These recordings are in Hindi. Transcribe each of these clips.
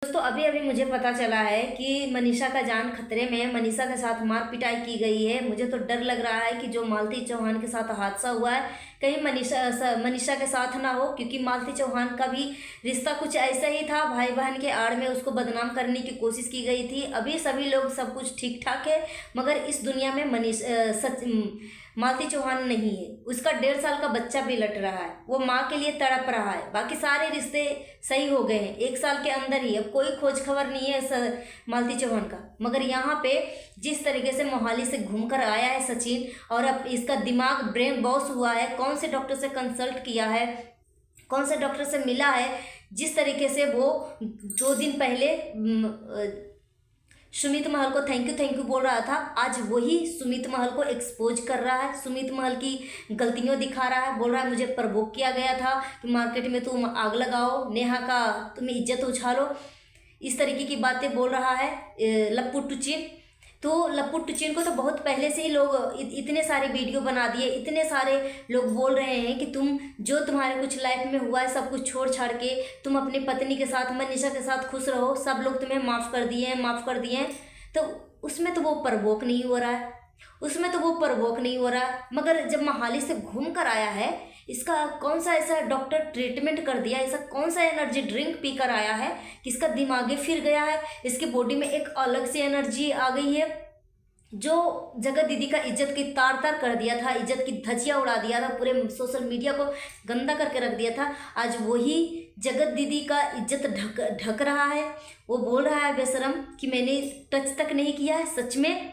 दोस्तों अभी अभी मुझे पता चला है कि मनीषा का जान खतरे में है। मनीषा के साथ मार पिटाई की गई है। मुझे तो डर लग रहा है कि जो मालती चौहान के साथ हादसा हुआ है कहीं मनीषा के साथ ना हो, क्योंकि मालती चौहान का भी रिश्ता कुछ ऐसा ही था। भाई बहन के आड़ में उसको बदनाम करने की कोशिश की गई थी। अभी सभी लोग सब कुछ ठीक ठाक है, मगर इस दुनिया में मालती चौहान नहीं है। उसका 1.5 साल का बच्चा भी लट रहा है, वो माँ के लिए तड़प रहा है। बाकी सारे रिश्ते सही हो गए हैं 1 साल के अंदर ही। अब कोई खोज खबर नहीं है मालती चौहान का। मगर यहाँ पे जिस तरीके से मोहाली से घूमकर आया है सचिन, और अब इसका दिमाग ब्रेन वॉश हुआ है, कौन से डॉक्टर से कंसल्ट किया है, कौन से डॉक्टर से मिला है, जिस तरीके से वो 2 दिन पहले सुमित महल को थैंक यू बोल रहा था, आज वही सुमित महल को एक्सपोज कर रहा है। सुमित महल की गलतियों दिखा रहा है। बोल रहा है मुझे प्रवोक किया गया था कि मार्केट में तुम आग लगाओ, नेहा का तुम इज्जत उछालो, इस तरीके की बातें बोल रहा है लप्पू टुचिन। तो लप्पू टुचिन को तो बहुत पहले से ही लोग इतने सारे वीडियो बना दिए, इतने सारे लोग बोल रहे हैं कि तुम जो तुम्हारे कुछ लाइफ में हुआ है सब कुछ छोड़ छाड़ के तुम अपनी पत्नी के साथ मनीषा के साथ खुश रहो, सब लोग तुम्हें माफ़ कर दिए हैं। तो उसमें तो वो प्रवोक नहीं हो रहा है, मगर जब मोहाली से घूम कर आया है, इसका कौन सा ऐसा डॉक्टर ट्रीटमेंट कर दिया, ऐसा कौन सा एनर्जी ड्रिंक पी कर आया है कि इसका दिमाग ही फिर गया है, इसकी बॉडी में एक अलग सी एनर्जी आ गई है। जो जगत दीदी का इज्जत की तार तार कर दिया था, इज्जत की धज्जियां उड़ा दिया था, पूरे सोशल मीडिया को गंदा करके रख दिया था, आज वही जगत दीदी का इज्जत ढक रहा है। वो बोल रहा है बेशरम कि मैंने टच तक नहीं किया है। सच में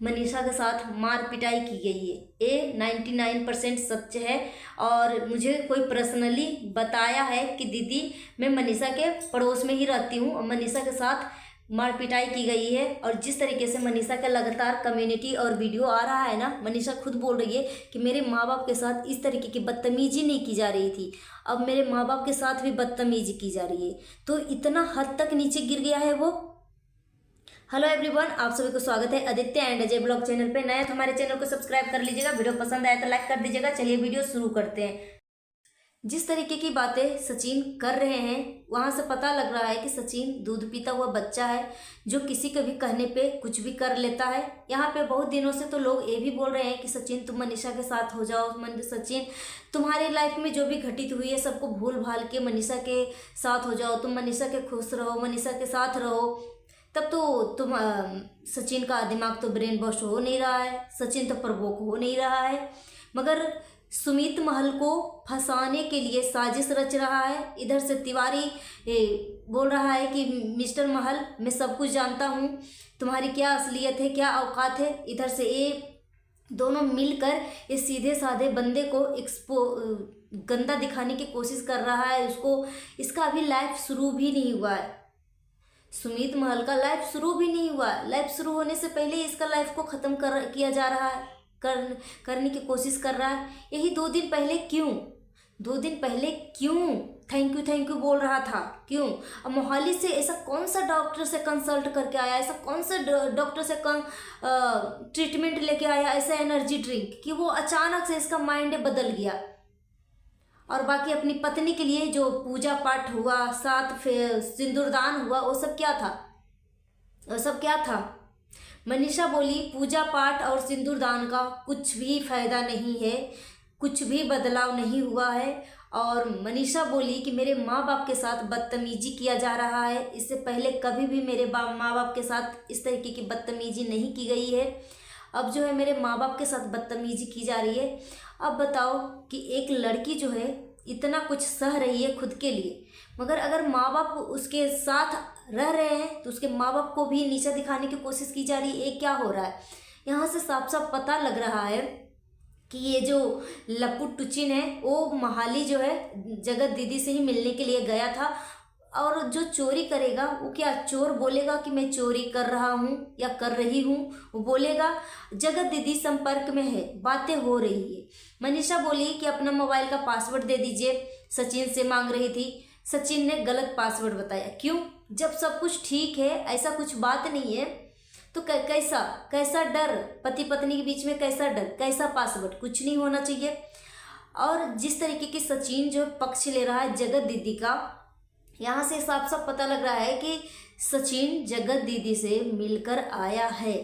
मनीषा के साथ मार पिटाई की गई है, ये 99% सच है। और मुझे कोई पर्सनली बताया है कि दीदी मैं मनीषा के पड़ोस में ही रहती हूँ और मनीषा के साथ मार पिटाई की गई है। और जिस तरीके से मनीषा का लगातार कम्युनिटी और वीडियो आ रहा है ना, मनीषा खुद बोल रही है कि मेरे माँ बाप के साथ इस तरीके की बदतमीजी नहीं की जा रही थी, अब मेरे माँ बाप के साथ भी बदतमीजी की जा रही है। तो इतना हद तक नीचे गिर गया है वो। हेलो एवरीवन, आप सभी को स्वागत है Aditya and Ajay blog channel पे। नया तो हमारे चैनल को सब्सक्राइब कर लीजिएगा, वीडियो पसंद आया तो लाइक कर दीजिएगा। चलिए वीडियो शुरू करते हैं। जिस तरीके की बातें सचिन कर रहे हैं वहां से पता लग रहा है कि सचिन दूध पीता हुआ बच्चा है, जो किसी के भी कहने पे कुछ भी कर लेता है। यहाँ पे बहुत दिनों से तो लोग ये भी बोल रहे हैं कि सचिन तुम मनीषा के साथ हो जाओ, सचिन तुम्हारी लाइफ में जो भी घटित हुई है सबको भूल भाल के मनीषा के साथ हो जाओ, तुम मनीषा के खुश रहो, मनीषा के साथ रहो। तब तो तुम सचिन का दिमाग तो ब्रेन वॉश हो नहीं रहा है, सचिन तो प्रवोक हो नहीं रहा है, मगर सुमित महल को फंसाने के लिए साजिश रच रहा है। इधर से तिवारी बोल रहा है कि मिस्टर महल मैं सब कुछ जानता हूँ, तुम्हारी क्या असलियत है, क्या औकात है। इधर से ये दोनों मिलकर इस सीधे साधे बंदे को गंदा दिखाने की कोशिश कर रहा है। उसको इसका अभी लाइफ शुरू भी नहीं हुआ है, सुमित महल का लाइफ शुरू भी नहीं हुआ। लाइफ शुरू होने से पहले इसका लाइफ को ख़त्म किया जा रहा है, करने की कोशिश कर रहा है। यही 2 दिन पहले क्यों थैंक यू बोल रहा था, क्यों? अब मोहाली से ऐसा कौन सा डॉक्टर से कंसल्ट करके आया, ऐसा कौन सा डॉक्टर से ट्रीटमेंट लेके आया, ऐसा एनर्जी ड्रिंक कि वो अचानक से इसका माइंड बदल गया। और बाकी अपनी पत्नी के लिए जो पूजा पाठ हुआ, साथ फिर सिंदूरदान हुआ, वो सब क्या था? मनीषा बोली पूजा पाठ और सिंदूरदान का कुछ भी फायदा नहीं है, कुछ भी बदलाव नहीं हुआ है। और मनीषा बोली कि मेरे माँ बाप के साथ बदतमीजी किया जा रहा है, इससे पहले कभी भी मेरे माँ बाप के साथ इस तरीके की बदतमीजी नहीं की गई है। अब जो है मेरे माँ बाप के साथ बदतमीजी की जा रही है। अब बताओ कि एक लड़की जो है इतना कुछ सह रही है खुद के लिए, मगर अगर माँ बाप उसके साथ रह रहे हैं तो उसके माँ बाप को भी नीचा दिखाने की कोशिश की जा रही है। ये क्या हो रहा है? यहाँ से साफ साफ पता लग रहा है कि ये जो लप्पू टुचिन है वो मोहाली जो है जगत दीदी से ही मिलने के लिए गया था। और जो चोरी करेगा वो क्या चोर बोलेगा कि मैं चोरी कर रहा हूँ या कर रही हूँ, वो बोलेगा जगत दीदी संपर्क में है, बातें हो रही है। मनीषा बोली कि अपना मोबाइल का पासवर्ड दे दीजिए, सचिन से मांग रही थी। सचिन ने गलत पासवर्ड बताया। क्यों? जब सब कुछ ठीक है, ऐसा कुछ बात नहीं है, तो कैसा डर? पति पत्नी के बीच में कैसा डर, कैसा पासवर्ड? कुछ नहीं होना चाहिए। और जिस तरीके की सचिन जो पक्ष ले रहा है जगत दीदी का, यहाँ से साफ साफ पता लग रहा है कि सचिन जगत दीदी से मिलकर आया है।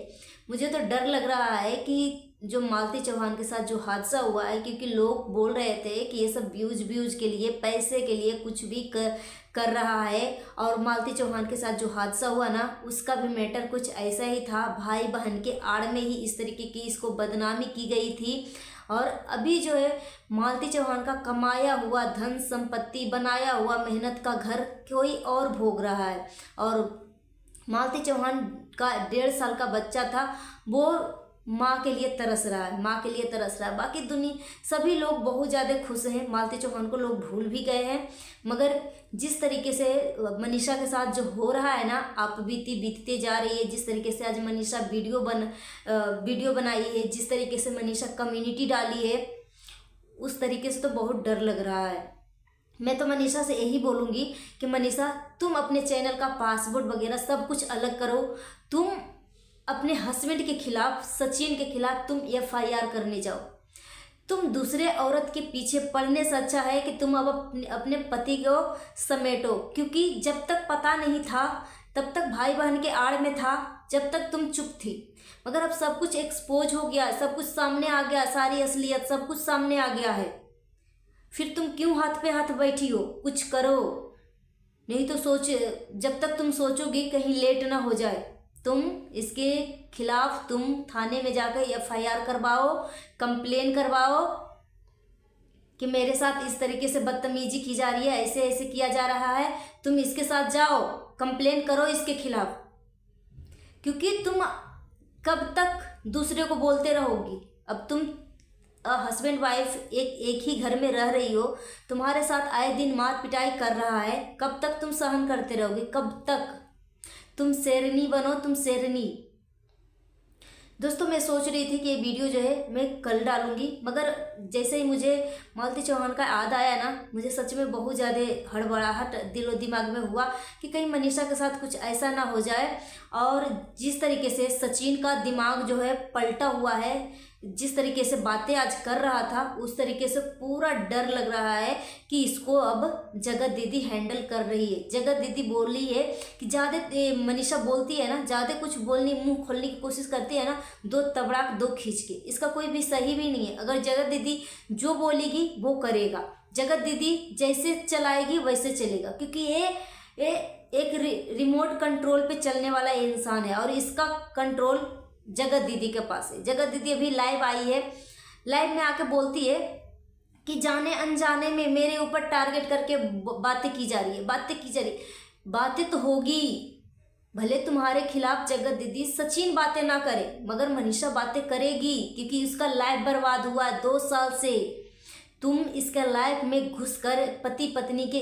मुझे तो डर लग रहा है कि जो मालती चौहान के साथ जो हादसा हुआ है, क्योंकि लोग बोल रहे थे कि ये सब व्यूज के लिए, पैसे के लिए कुछ भी कर रहा है। और मालती चौहान के साथ जो हादसा हुआ ना, उसका भी मैटर कुछ ऐसा ही था। भाई बहन के आड़ में ही इस तरीके की इसको बदनामी की गई थी। और अभी जो है मालती चौहान का कमाया हुआ धन संपत्ति, बनाया हुआ मेहनत का घर कोई और भोग रहा है। और मालती चौहान का 1.5 साल का बच्चा था, वो माँ के लिए तरस रहा है, माँ के लिए तरस रहा है। बाकी दुनिया सभी लोग बहुत ज़्यादा खुश हैं। मालती चौहान को लोग भूल भी गए हैं, मगर जिस तरीके से मनीषा के साथ जो हो रहा है ना, आप बीतते जा रही है। जिस तरीके से आज मनीषा वीडियो बनाई है, जिस तरीके से मनीषा कम्युनिटी डाली है, उस तरीके से तो बहुत डर लग रहा है। मैं तो मनीषा से यही बोलूँगी कि मनीषा, तुम अपने चैनल का पासवर्ड वगैरह सब कुछ अलग करो। तुम अपने हस्बैंड के खिलाफ, सचिन के खिलाफ तुम FIR करने जाओ। तुम दूसरे औरत के पीछे पड़ने से अच्छा है कि तुम अब अपने पति को समेटो। क्योंकि जब तक पता नहीं था तब तक भाई बहन के आड़ में था, जब तक तुम चुप थी। मगर अब सब कुछ एक्सपोज हो गया, सब कुछ सामने आ गया, सारी असलियत सब कुछ सामने आ गया है। फिर तुम क्यों हाथ पे हाथ बैठी हो? कुछ करो, नहीं तो जब तक तुम सोचोगी कहीं लेट ना हो जाए। तुम इसके खिलाफ तुम थाने में जाकर FIR करवाओ, कंप्लेन करवाओ कि मेरे साथ इस तरीके से बदतमीजी की जा रही है, ऐसे ऐसे किया जा रहा है। तुम इसके साथ जाओ, कंप्लेन करो इसके खिलाफ। क्योंकि तुम कब तक दूसरे को बोलते रहोगी? अब तुम हस्बैंड वाइफ एक ही घर में रह रही हो, तुम्हारे साथ आए दिन मार पिटाई कर रहा है। कब तक तुम सहन करते रहोगे? कब तक? तुम शेरनी बनो, तुम शेरनी। दोस्तों, मैं सोच रही थी कि ये वीडियो जो है मैं कल डालूंगी, मगर जैसे ही मुझे मालती चौहान का याद आया ना, मुझे सच में बहुत ज़्यादा हड़बड़ाहट दिलो दिमाग में हुआ कि कहीं मनीषा के साथ कुछ ऐसा ना हो जाए। और जिस तरीके से सचिन का दिमाग जो है पलटा हुआ है, जिस तरीके से बातें आज कर रहा था, उस तरीके से पूरा डर लग रहा है कि इसको अब जगत दीदी हैंडल कर रही है। जगत दीदी बोल रही है कि ज़्यादा, मनीषा बोलती है ना, ज़्यादा कुछ बोलने, मुंह खोलने की कोशिश करती है ना, 2 तबड़ाक 2 खींच के। इसका कोई भी सही भी नहीं है। अगर जगत दीदी जो बोलेगी वो करेगा, जगत दीदी जैसे चलाएगी वैसे चलेगा। क्योंकि ये एक रिमोट कंट्रोल पे चलने वाला इंसान है और इसका कंट्रोल जगत दीदी के पास है। जगत दीदी अभी लाइव आई है, लाइव में आके बोलती है कि जाने अनजाने में मेरे ऊपर टारगेट करके बातें की जा रही है। बातें तो होगी, भले तुम्हारे खिलाफ जगत दीदी सचिन बातें ना करे, मगर मनीषा बातें करेगी। क्योंकि उसका लाइफ बर्बाद हुआ है 2 साल से। तुम इसके लाइफ में घुसकर पति पत्नी के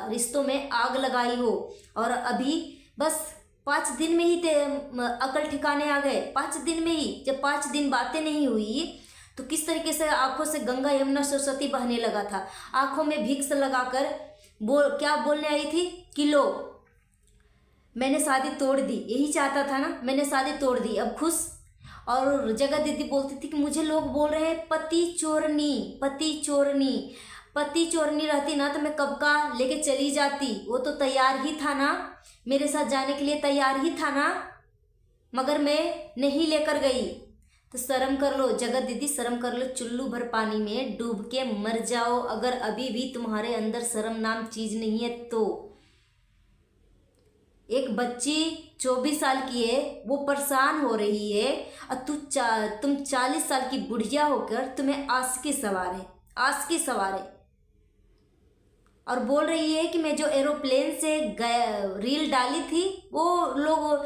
रिश्तों में आग लगाई हो, और अभी बस 5 दिन में ही अकल ठिकाने आ गए। 5 दिन में ही, जब 5 दिन बातें नहीं हुई तो किस तरीके से आंखों से गंगा यमुना सरस्वती बहने लगा था। आंखों में भिक्स लगाकर क्या बोलने आई थी कि लो मैंने शादी तोड़ दी, यही चाहता था ना, मैंने शादी तोड़ दी, अब खुश। और जगत दीदी बोलती थी कि मुझे लोग बोल रहे हैं पति चोरनी। पति चोरनी रहती ना तो मैं कब का लेके चली जाती। वो तो तैयार ही था ना, मेरे साथ जाने के लिए तैयार ही था ना, मगर मैं नहीं लेकर गई। तो शर्म कर लो जगत दीदी, शर्म कर लो। चुल्लू भर पानी में डूब के मर जाओ अगर अभी भी तुम्हारे अंदर शर्म नाम चीज नहीं है तो। एक बच्ची 24 साल की है, वो परेशान हो रही है, और तुम 40 साल की बुढ़िया होकर तुम्हें आशिकी सवार है और बोल रही है कि मैं जो एरोप्लेन से रील डाली थी वो लोग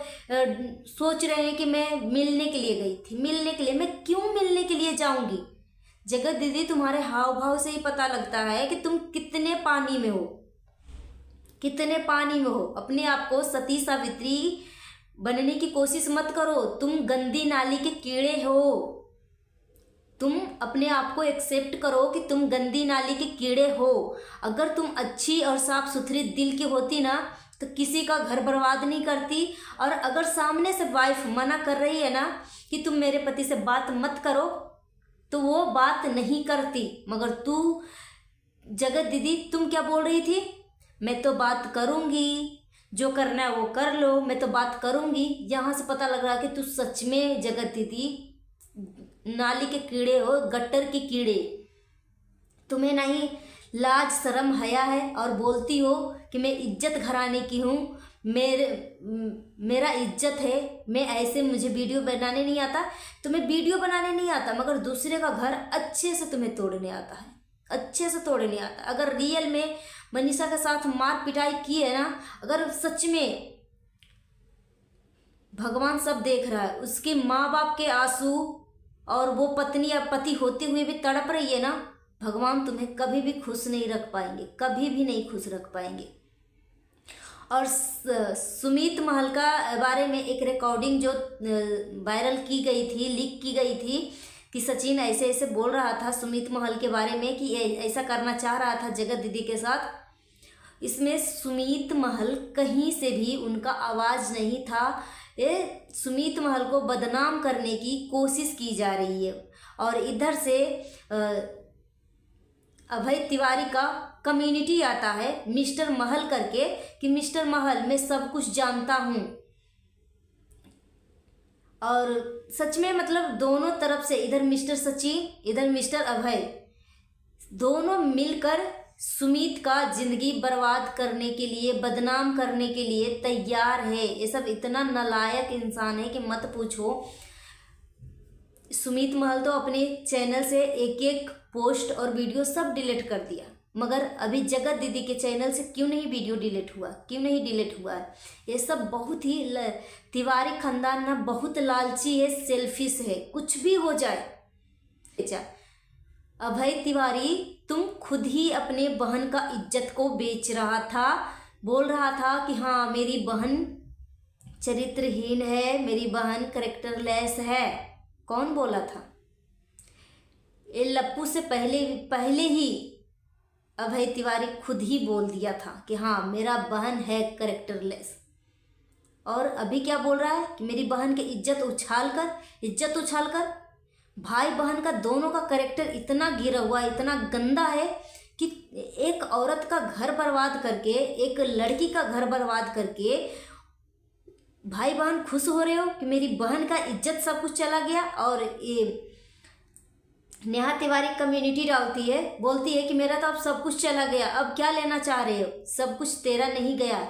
सोच रहे हैं कि मैं मिलने के लिए गई थी। मिलने के लिए? मैं क्यों मिलने के लिए जाऊंगी? जगत दीदी, तुम्हारे हाव भाव से ही पता लगता है कि तुम कितने पानी में हो। अपने आप को सती सावित्री बनने की कोशिश मत करो। तुम गंदी नाली के कीड़े हो। तुम अपने आप को एक्सेप्ट करो कि तुम गंदी नाली के कीड़े हो। अगर तुम अच्छी और साफ सुथरी दिल की होती ना तो किसी का घर बर्बाद नहीं करती। और अगर सामने से वाइफ मना कर रही है ना कि तुम मेरे पति से बात मत करो, तो वो बात नहीं करती। मगर तू जगत दीदी, तुम क्या बोल रही थी? मैं तो बात करूँगी, जो करना है वो कर लो, मैं तो बात करूँगी। यहाँ से पता लग रहा है कि तू सच में जगत दीदी नाली के कीड़े हो, गट्टर के कीड़े। तुम्हें नहीं लाज शर्म हया है और बोलती हो कि मैं इज्जत घराने की हूँ, मेरा इज्जत है। मैं ऐसे, मुझे वीडियो बनाने नहीं आता, तुम्हें वीडियो बनाने नहीं आता, मगर दूसरे का घर अच्छे से तुम्हें तोड़ने आता है, अच्छे से तोड़ने आता। अगर रियल में मनीषा के साथ मार पिटाई की है ना, अगर सच में, भगवान सब देख रहा है, उसके माँ बाप के आंसू और वो पत्नी या पति होते हुए भी तड़प रही है ना, भगवान तुम्हें कभी भी खुश नहीं रख पाएंगे, कभी भी नहीं खुश रख पाएंगे। और सुमित महल का बारे में एक रिकॉर्डिंग जो वायरल की गई थी, लीक की गई थी, कि सचिन ऐसे ऐसे बोल रहा था सुमित महल के बारे में कि ऐसा करना चाह रहा था जगत दीदी के साथ। इसमें सुमित महल कहीं से भी उनका आवाज़ नहीं था। ये सुमित महल को बदनाम करने की कोशिश की जा रही है। और इधर से अभय तिवारी का कम्युनिटी आता है मिस्टर महल करके, कि मिस्टर महल मैं सब कुछ जानता हूँ। और सच में मतलब दोनों तरफ से, इधर मिस्टर सचिन, इधर मिस्टर अभय, दोनों मिलकर सुमित का जिंदगी बर्बाद करने के लिए, बदनाम करने के लिए तैयार है। ये सब इतना नालायक इंसान है कि मत पूछो। सुमित महल तो अपने चैनल से एक एक पोस्ट और वीडियो सब डिलीट कर दिया, मगर अभी जगत दीदी के चैनल से क्यों नहीं वीडियो डिलीट हुआ, क्यों नहीं डिलीट हुआ है? ये सब बहुत ही तिवारी खानदान ना बहुत लालची है, सेल्फिश है, कुछ भी हो जाए। अभय तिवारी तुम खुद ही अपने बहन का इज्जत को बेच रहा था, बोल रहा था कि हाँ मेरी बहन चरित्रहीन है, मेरी बहन कैरेक्टरलेस है। कौन बोला था? ये लप्पू से पहले ही अभय तिवारी खुद ही बोल दिया था कि हाँ मेरा बहन है कैरेक्टरलेस। और अभी क्या बोल रहा है कि मेरी बहन की इज्जत उछाल कर भाई बहन का दोनों का कैरेक्टर इतना गिरा हुआ, इतना गंदा है कि एक औरत का घर बर्बाद करके, एक लड़की का घर बर्बाद करके भाई बहन खुश हो रहे हो कि मेरी बहन का इज्जत सब कुछ चला गया। और ये नेहा तिवारी कम्युनिटी डालती है, बोलती है कि मेरा तो अब सब कुछ चला गया, अब क्या लेना चाह रहे हो, सब कुछ तेरा नहीं गया।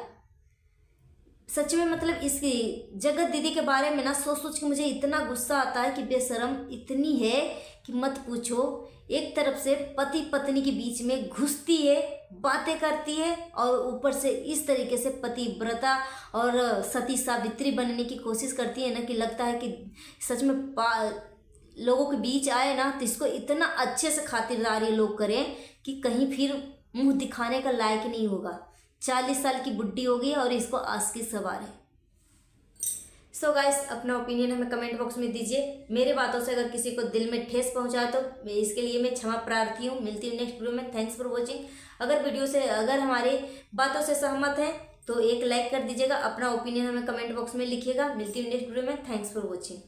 सच में मतलब इसकी जगत दीदी के बारे में ना सोच के मुझे इतना गुस्सा आता है कि बेशरम इतनी है कि मत पूछो। एक तरफ से पति पत्नी के बीच में घुसती है, बातें करती है, और ऊपर से इस तरीके से पतिव्रता और सती सावित्री बनने की कोशिश करती है ना कि लगता है कि सच में लोगों के बीच आए ना तो इसको इतना अच्छे से खातिरदारी लोग करें कि कहीं फिर मुंह दिखाने का लायक नहीं होगा। 40 साल की बुड्ढी हो गई और इसको आस की सवार है। सो गाइस, अपना ओपिनियन हमें कमेंट बॉक्स में दीजिए। मेरे बातों से अगर किसी को दिल में ठेस पहुंचा तो इसके लिए मैं क्षमा प्रार्थी हूँ। मिलती हूँ नेक्स्ट वीडियो में। Thanks for watching. अगर हमारे बातों से सहमत हैं तो एक लाइक कर दीजिएगा, अपना ओपिनियन हमें कमेंट बॉक्स में लिखिएगा। मिलती हूँ नेक्स्ट वीडियो में। Thanks for watching.